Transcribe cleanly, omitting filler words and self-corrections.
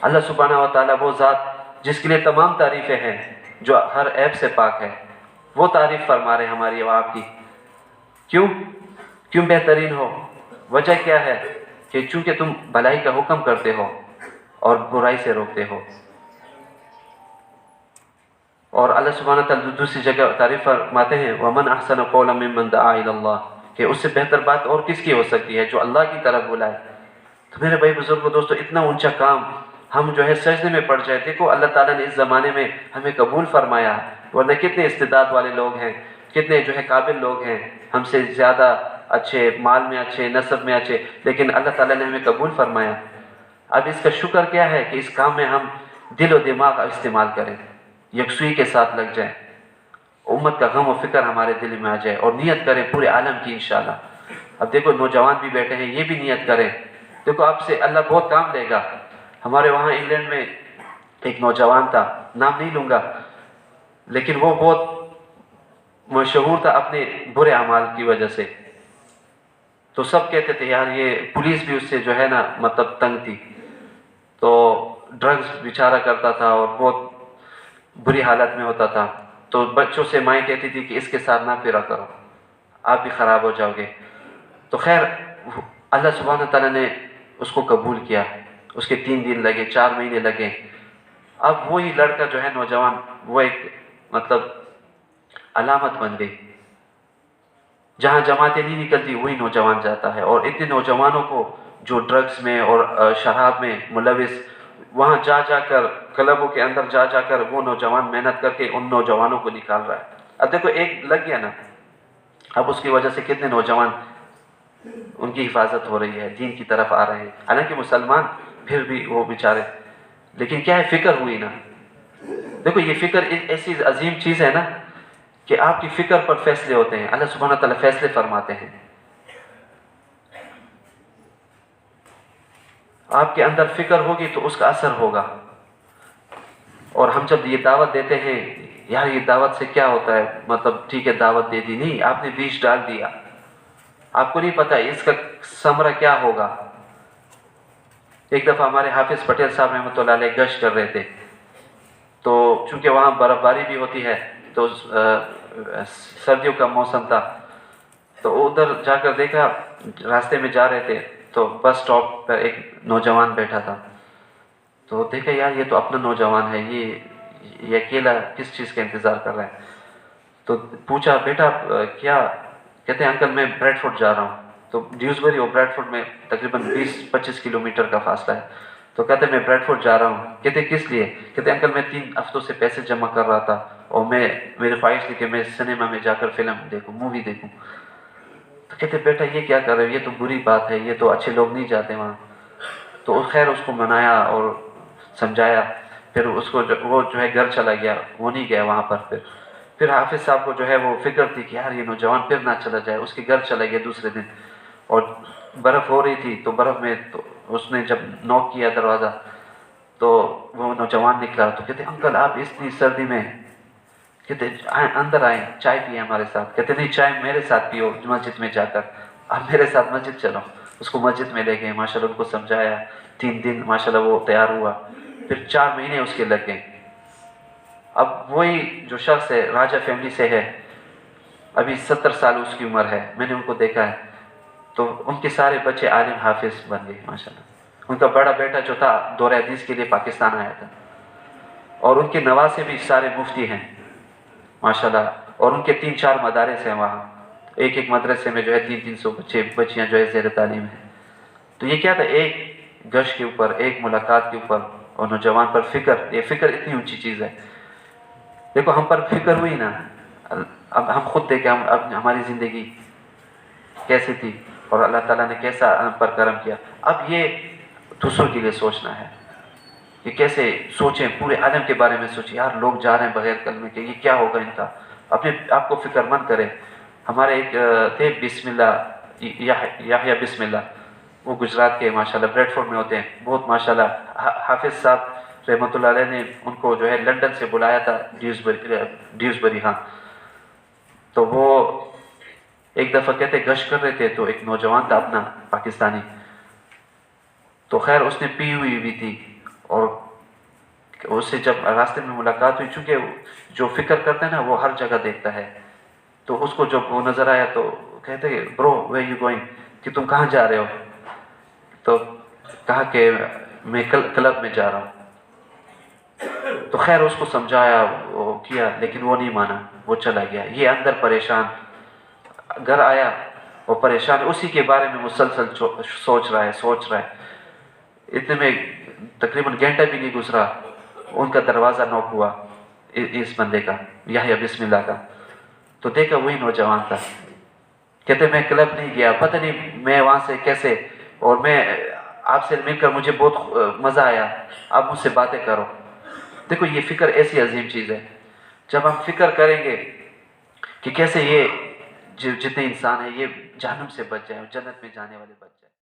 اللہ سبحانہ و تعالیٰ وہ ذات جس کے لیے تمام تعریفیں ہیں، جو ہر عیب سے پاک ہے، وہ تعریف فرما رہے ہیں ہماری و آپ کی۔ کیوں بہترین ہو؟ وجہ کیا ہے؟ کہ چونکہ تم بھلائی کا حکم کرتے ہو اور برائی سے روکتے ہو۔ اور اللہ سبحانہ تعالیٰ دوسری جگہ تعریف فرماتے ہیں وَمَنْ أَحْسَنَ قَوْلًا مِّمَّنْ دَعَا إِلَى اللَّهِ، کہ اس سے بہتر بات اور کس کی ہو سکتی ہے جو اللہ کی طرف بلائے۔ تو میرے بھائی بزرگوں دوستو، اتنا اونچا کام ہم جو ہے سجدے میں پڑ جائے۔ دیکھو اللہ تعالیٰ نے اس زمانے میں ہمیں قبول فرمایا، ورنہ کتنے استعداد والے لوگ ہیں، کتنے جو ہے قابل لوگ ہیں، ہم سے زیادہ اچھے، مال میں اچھے، نسب میں اچھے، لیکن اللہ تعالیٰ نے ہمیں قبول فرمایا۔ اب اس کا شکر کیا ہے کہ اس کام میں ہم دل و دماغ استعمال کریں، یکسوئی کے ساتھ لگ جائیں، امت کا غم و فکر ہمارے دل میں آ جائے، اور نیت کریں پورے عالم کی انشاءاللہ۔ اب دیکھو نوجوان بھی بیٹھے ہیں، یہ بھی نیت کریں، دیکھو آپ سے اللہ بہت کام لے گا۔ ہمارے وہاں انگلینڈ میں ایک نوجوان تھا، نام نہیں لوں گا، لیکن وہ بہت مشہور تھا اپنے برے اعمال کی وجہ سے۔ تو سب کہتے تھے یار یہ، پولیس بھی اس سے جو ہے نا مطلب تنگ تھی، تو ڈرگز بیچارہ کرتا تھا اور بہت بری حالت میں ہوتا تھا۔ تو بچوں سے مائیں کہتی تھی کہ اس کے ساتھ نہ پھرا کرو، آپ بھی خراب ہو جاؤ گے۔ تو خیر اللہ سبحانہ تعالیٰ نے اس کو قبول کیا، اس کے 3 دن لگے، 4 مہینے لگے۔ اب وہی لڑکا جو ہے نوجوان، وہ ایک مطلب علامت بن گئی، جہاں جماعتیں نہیں نکلتی وہی نوجوان جاتا ہے، اور اتنے نوجوانوں کو جو ڈرگز میں اور شراب میں ملوث، وہاں جا کر کلبوں کے اندر جا کر وہ نوجوان محنت کر کے ان نوجوانوں کو نکال رہا ہے۔ اب دیکھو ایک لگ گیا نا، اب اس کی وجہ سے کتنے نوجوان ان کی حفاظت ہو رہی ہے، دین کی طرف آ رہے ہیں، حالانکہ مسلمان پھر بھی وہ بیچارے، لیکن کیا ہے فکر ہوئی نا۔ دیکھو یہ فکر ایک ایسی عظیم چیز ہے نا کہ آپ کی فکر پر فیصلے ہوتے ہیں، اللہ سبحانہ تعالیٰ فیصلے فرماتے ہیں۔ آپ کے اندر فکر ہوگی تو اس کا اثر ہوگا۔ اور ہم جب یہ دعوت دیتے ہیں، یار یہ دعوت سے کیا ہوتا ہے، مطلب ٹھیک ہے دعوت دے دی، نہیں، آپ نے بیج ڈال دیا، آپ کو نہیں پتہ اس کا ثمرہ کیا ہوگا۔ ایک دفعہ ہمارے حافظ پٹیل صاحب رحمۃ اللہ علیہ گشت کر رہے تھے، تو چونکہ وہاں برف باری بھی ہوتی ہے، تو سردیوں کا موسم تھا، تو ادھر جا کر دیکھا، راستے میں جا رہے تھے تو بس سٹاپ پر ایک نوجوان بیٹھا تھا، تو دیکھا یار یہ تو اپنا نوجوان ہے، یہ اکیلا کس چیز کا انتظار کر رہا ہے۔ تو پوچھا بیٹا کیا؟ کہتے ہیں انکل میں بریڈ فورٹ جا رہا ہوں۔ تو ڈیوزبری اور بریڈ فورٹ میں تقریباً 20-25 کلومیٹر کا فاصلہ ہے۔ تو کہتے میں بریڈ فورٹ جا رہا ہوں۔ کہتے کس لیے؟ کہتے انکل میں 3 ہفتوں سے پیسے جمع کر رہا تھا، اور میرے خواہش تھی کہ میں سنیما میں جا کر فلم دیکھوں، مووی دیکھوں۔ تو کہتے بیٹا یہ کیا کر رہے ہو، یہ تو بری بات ہے، یہ تو اچھے لوگ نہیں جاتے وہاں۔ تو خیر اس کو منایا اور سمجھایا، پھر اس کو وہ جو ہے گھر چلا گیا، وہ نہیں گیا وہاں پر۔ پھر حافظ صاحب کو جو ہے وہ فکر تھی کہ یار یہ نوجوان پھر نہ چلا جائے، اس کے گھر چلا گیا دوسرے دن، اور برف ہو رہی تھی، تو برف میں تو اس نے جب نوک کیا دروازہ تو وہ نوجوان نکلا۔ تو کہتے انکل آپ اتنی سردی میں، کہتے اندر آئیں چائے پیے ہمارے ساتھ۔ کہتے نہیں چائے میرے ساتھ پیو مسجد میں جا کر، آپ میرے ساتھ مسجد چلو۔ اس کو مسجد میں لے گئے، ماشاءاللہ ان کو سمجھایا، 3 دن ماشاءاللہ وہ تیار ہوا، پھر 4 مہینے اس کے لگ گئے۔ اب وہی جو شخص ہے راجہ فیملی سے ہے، ابھی 70 سال اس کی عمر ہے، میں نے ان کو دیکھا ہے، تو ان کے سارے بچے عالم حافظ بن گئے ماشاءاللہ۔ ان کا بڑا بیٹا جو تھا دور حدیث کے لیے پاکستان آیا تھا، اور ان کے نواسے بھی سارے مفتی ہیں ماشاءاللہ، اور ان کے 3-4 مدارس ہیں وہاں، ایک مدرسے میں جو ہے 300 بچیاں جو ہے زیر تعلیم ہیں۔ تو یہ کیا تھا، ایک گشت کے اوپر، ایک ملاقات کے اوپر، اور نوجوان پر فکر، یہ فکر اتنی اونچی چیز ہے۔ دیکھو ہم پر فکر ہوئی نا، اب ہم خود دیکھیں اب ہماری زندگی کیسی تھی، اور اللہ تعالیٰ نے کیسا ہم پر کرم کیا۔ اب یہ دوسروں کے لیے سوچنا ہے کہ کیسے سوچیں، پورے عالم کے بارے میں سوچیں، یار لوگ جا رہے ہیں بغیر کلمے کے، یہ کیا ہوگا ان کا، اپنے آپ کو فکر مند کریں۔ ہمارے ایک تھے بسم اللہ، یحییٰ بسم اللہ، وہ گجرات کے ماشاءاللہ بریڈ فورٹ میں ہوتے ہیں، بہت ماشاءاللہ حافظ صاحب رحمۃ اللہ علیہ نے ان کو جو ہے لندن سے بلایا تھا، ڈیوزبری ہاں۔ تو وہ ایک دفعہ کہتے گشت کر رہے تھے، تو ایک نوجوان تھا اپنا پاکستانی، تو خیر اس نے پی ہوئی بھی تھی، اور اس سے جب راستے میں ملاقات ہوئی، چونکہ جو فکر کرتا ہے نا وہ ہر جگہ دیکھتا ہے، تو اس کو جب وہ نظر آیا تو کہتے ہیں برو ویئر یو گوئنگ، کہ تم کہاں جا رہے ہو؟ تو کہا کہ میں کلب میں جا رہا ہوں. تو خیر اس کو سمجھایا، وہ کیا، لیکن وہ نہیں مانا، وہ چلا گیا. یہ اندر پریشان گھر آیا، وہ پریشان اسی کے بارے میں مسلسل سوچ رہا ہے. اتنے میں تقریباً گھنٹہ بھی نہیں گزرا، ان کا دروازہ نوک ہوا اس بندے کا، یحییٰ بسم اللہ کا. تو دیکھا وہی نوجوان تھا. کہتے میں کلب نہیں گیا، پتہ نہیں میں وہاں سے کیسے، اور میں آپ سے مل کر مجھے بہت مزہ آیا، آپ مجھ سے باتیں کرو. دیکھو یہ فکر ایسی عظیم چیز ہے. جب ہم فکر کریں گے کہ کیسے یہ جتنے انسان ہیں یہ جہنم سے بچ جائیں، جنت میں جانے والے بچ جائیں.